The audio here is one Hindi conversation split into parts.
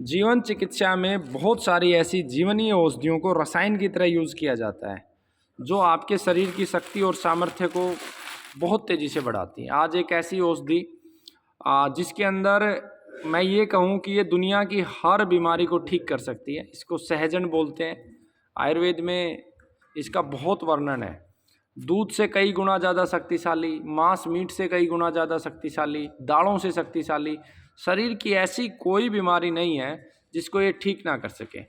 जीवन चिकित्सा में बहुत सारी ऐसी जीवनीय औषधियों को रसायन की तरह यूज़ किया जाता है जो आपके शरीर की शक्ति और सामर्थ्य को बहुत तेज़ी से बढ़ाती है। आज एक ऐसी औषधि जिसके अंदर मैं ये कहूँ कि ये दुनिया की हर बीमारी को ठीक कर सकती है। इसको सहजन बोलते हैं। आयुर्वेद में इसका बहुत वर्णन है। दूध से कई गुना ज़्यादा शक्तिशाली, मांस मीट से कई गुना ज़्यादा शक्तिशाली, दालों से शक्तिशाली। शरीर की ऐसी कोई बीमारी नहीं है जिसको ये ठीक ना कर सके।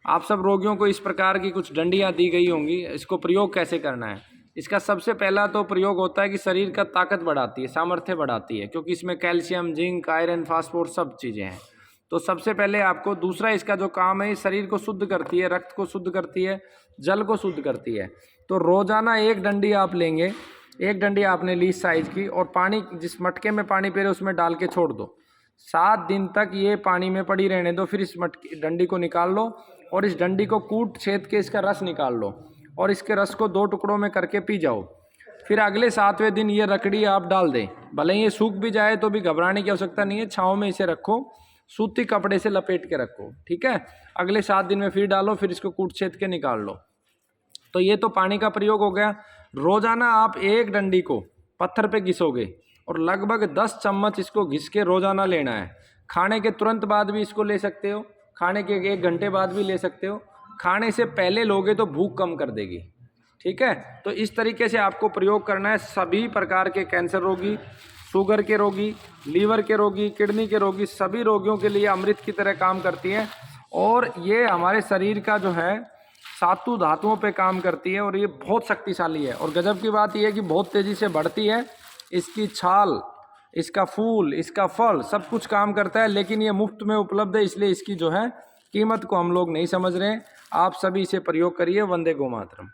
आप सब रोगियों को इस प्रकार की कुछ डंडियाँ दी गई होंगी। इसको प्रयोग कैसे करना है? इसका सबसे पहला तो प्रयोग होता है कि शरीर का ताकत बढ़ाती है, सामर्थ्य बढ़ाती है, क्योंकि इसमें कैल्शियम, जिंक, आयरन, फास्फोरस सब चीज़ें हैं। तो सबसे पहले आपको दूसरा इसका जो काम है, शरीर को शुद्ध करती है, रक्त को शुद्ध करती है, जल को शुद्ध करती है। तो रोजाना एक डंडी आप लेंगे, एक डंडी आपने ली साइज की, और पानी, जिस मटके में पानी पी रहे उसमें डाल के छोड़ दो। 7 दिन तक ये पानी में पड़ी रहने दो। फिर इस डंडी को निकाल लो और इस डंडी को कूट छेद के इसका रस निकाल लो और इसके रस को 2 टुकड़ों में करके पी जाओ। फिर अगले 7वें दिन ये रकड़ी आप डाल दें। भले ही ये सूख भी जाए तो भी घबराने की आवश्यकता नहीं है। छाँव में इसे रखो, सूती कपड़े से लपेट के रखो, ठीक है। अगले 7 दिन में फिर डालो, फिर इसको कूट छेद के निकाल लो। तो ये तो पानी का प्रयोग हो गया। रोजाना आप एक डंडी को पत्थर पे घिसोगे और लगभग 10 चम्मच इसको घिस के रोजाना लेना है। खाने के तुरंत बाद भी इसको ले सकते हो, खाने के 1 घंटे बाद भी ले सकते हो। खाने से पहले लोगे तो भूख कम कर देगी, ठीक है। तो इस तरीके से आपको प्रयोग करना है। सभी प्रकार के कैंसर रोगी, शुगर के रोगी, लीवर के रोगी, किडनी के रोगी, सभी रोगियों के लिए अमृत की तरह काम करती है। और ये हमारे शरीर का जो है 7 धातुओं पे काम करती है और ये बहुत शक्तिशाली है। और गजब की बात यह है कि बहुत तेज़ी से बढ़ती है। इसकी छाल, इसका फूल, इसका फल सब कुछ काम करता है, लेकिन ये मुफ्त में उपलब्ध है, इसलिए इसकी जो है कीमत को हम लोग नहीं समझ रहे हैं। आप सभी इसे प्रयोग करिए। वंदे गो मातरम।